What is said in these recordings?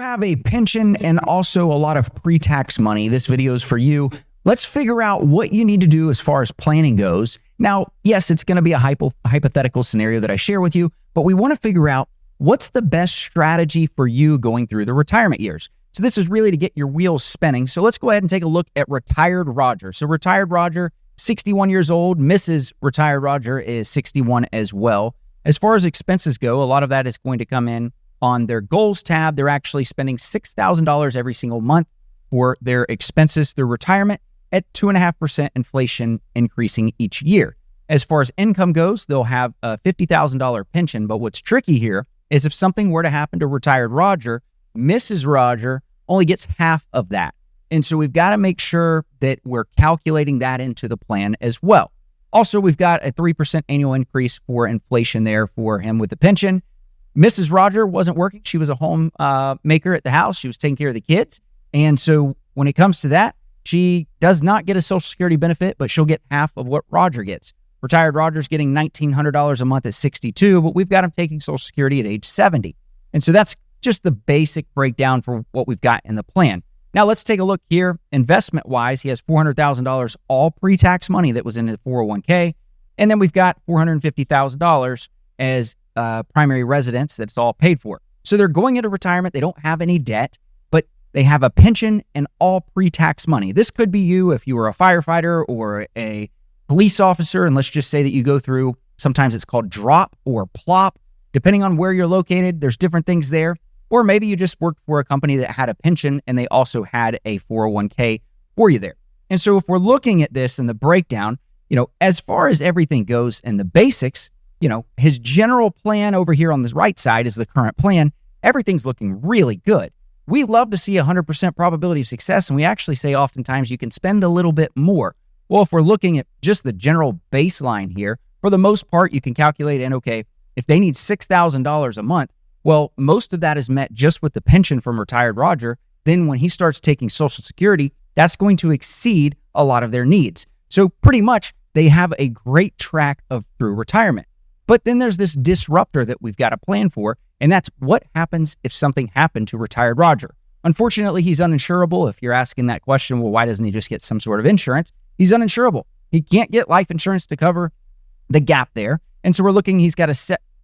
have a pension and also a lot of pre-tax money, this video is for you. Let's figure out what you need to do as far as planning goes. Now, yes, it's going to be a hypothetical scenario that I share with you, but we want to figure out what's the best strategy for you going through the retirement years. So this is really to get your wheels spinning. So let's go ahead and take a look at retired Roger. So retired Roger, 61 years old. Mrs. Retired Roger is 61 as well. As far as expenses go, a lot of that is going to come in on their goals tab. They're actually spending $6,000 every single month for their expenses through retirement at 2.5% inflation increasing each year. As far as income goes, they'll have a $50,000 pension. But what's tricky here is if something were to happen to retired Roger, Mrs. Roger only gets half of that. And so we've got to make sure that we're calculating that into the plan as well. Also, we've got a 3% annual increase for inflation there for him with the pension. Mrs. Roger wasn't working. She was a home maker at the house. She was taking care of the kids. And so when it comes to that, she does not get a Social Security benefit, but she'll get half of what Roger gets. Retired Roger's getting $1,900 a month at 62, but we've got him taking Social Security at age 70. And so that's just the basic breakdown for what we've got in the plan. Now let's take a look here. Investment-wise, he has $400,000 all pre-tax money that was in his 401k. And then we've got $450,000 as primary residence that's all paid for. So they're going into retirement. They don't have any debt, but they have a pension and all pre-tax money. This could be you if you were a firefighter or a police officer. And let's just say that you go through, sometimes it's called drop or plop. Depending on where you're located, there's different things there. Or maybe you just worked for a company that had a pension and they also had a 401k for you there. And so if we're looking at this and the breakdown, as far as everything goes in the basics, his general plan over here on the right side is the current plan. Everything's looking really good. We love to see 100% probability of success, and we actually say oftentimes you can spend a little bit more. Well, if we're looking at just the general baseline here, for the most part, you can calculate in, okay, if they need $6,000 a month, well, most of that is met just with the pension from retired Roger. Then when he starts taking Social Security, that's going to exceed a lot of their needs. So pretty much they have a great track of through retirement. But then there's this disruptor that we've got to plan for, and that's what happens if something happened to retired Roger. Unfortunately, he's uninsurable. If you're asking that question, well, why doesn't he just get some sort of insurance? He's uninsurable. He can't get life insurance to cover the gap there. And so we're looking, he's got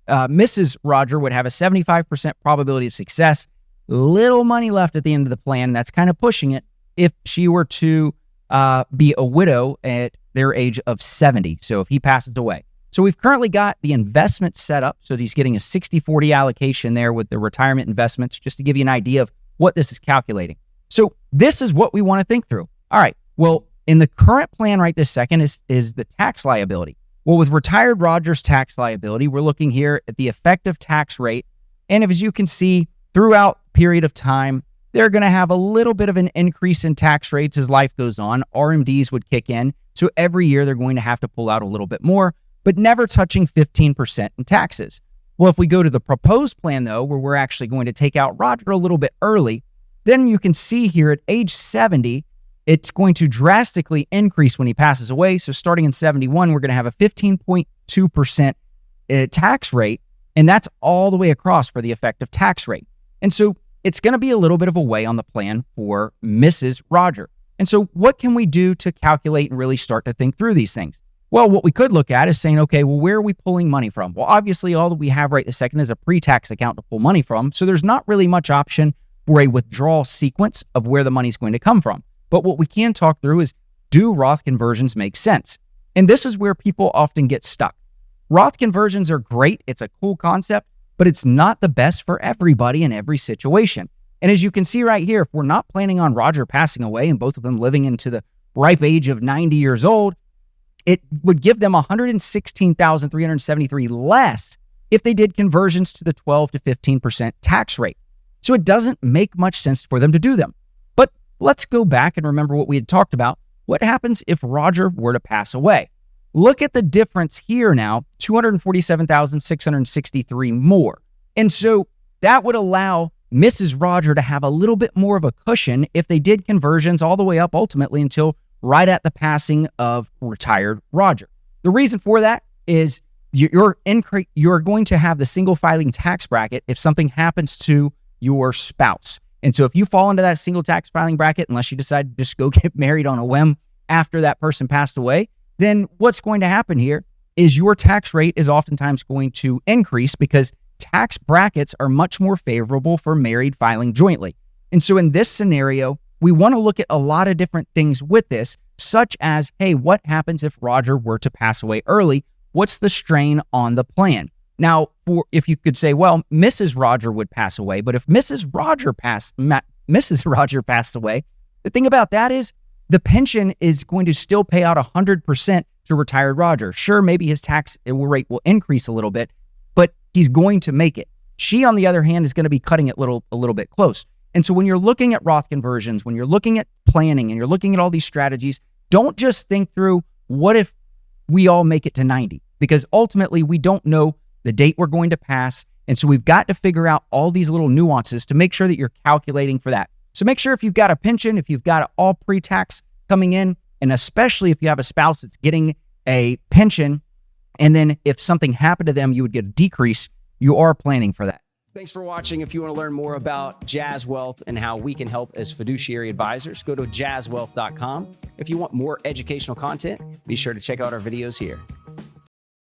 Mrs. Roger would have a 75% probability of success. Little money left at the end of the plan. That's kind of pushing it if she were to be a widow at their age of 70. So if he passes away. So we've currently got the investment set up. So he's getting a 60-40 allocation there with the retirement investments, just to give you an idea of what this is calculating. So this is what we want to think through. All right. Well, in the current plan right this second is the tax liability. Well, with retired Roger's tax liability, we're looking here at the effective tax rate. And as you can see, throughout period of time, they're going to have a little bit of an increase in tax rates as life goes on. RMDs would kick in. So every year they're going to have to pull out a little bit more, but never touching 15% in taxes. Well, if we go to the proposed plan, though, where we're actually going to take out Roger a little bit early, then you can see here at age 70, it's going to drastically increase when he passes away. So starting in 71, we're going to have a 15.2% tax rate, and that's all the way across for the effective tax rate. And so it's going to be a little bit of a way on the plan for Mrs. Roger. And so what can we do to calculate and really start to think through these things? Well, what we could look at is saying, okay, well, where are we pulling money from? Well, obviously, all that we have right this second is a pre-tax account to pull money from. So there's not really much option for a withdrawal sequence of where the money's going to come from. But what we can talk through is, do Roth conversions make sense? And this is where people often get stuck. Roth conversions are great. It's a cool concept, but it's not the best for everybody in every situation. And as you can see right here, if we're not planning on Roger passing away and both of them living into the ripe age of 90 years old, it would give them $116,373 less if they did conversions to the 12 to 15% tax rate. So it doesn't make much sense for them to do them. But let's go back and remember what we had talked about. What happens if Roger were to pass away? Look at the difference here now, $247,663 more. And so that would allow Mrs. Roger to have a little bit more of a cushion if they did conversions all the way up ultimately until right at the passing of retired Roger. The reason for that is you're going to have the single filing tax bracket if something happens to your spouse. And so if you fall into that single tax filing bracket, unless you decide to just go get married on a whim after that person passed away, then what's going to happen here is your tax rate is oftentimes going to increase because tax brackets are much more favorable for married filing jointly. And so in this scenario, we want to look at a lot of different things with this, such as, hey, what happens if Roger were to pass away early? What's the strain on the plan? Now, if you could say, well, Mrs. Roger would pass away, but if Mrs. Roger passed away, the thing about that is the pension is going to still pay out 100% to retired Roger. Sure, maybe his tax rate will increase a little bit, but he's going to make it. She, on the other hand, is going to be cutting it a little bit close. And so when you're looking at Roth conversions, when you're looking at planning and you're looking at all these strategies, don't just think through, what if we all make it to 90? Because ultimately, we don't know the date we're going to pass. And so we've got to figure out all these little nuances to make sure that you're calculating for that. So make sure if you've got a pension, if you've got all pre-tax coming in, and especially if you have a spouse that's getting a pension, and then if something happened to them, you would get a decrease, you are planning for that. Thanks for watching. If you want to learn more about Jazz Wealth and how we can help as fiduciary advisors, go to jazzwealth.com. If you want more educational content, be sure to check out our videos here.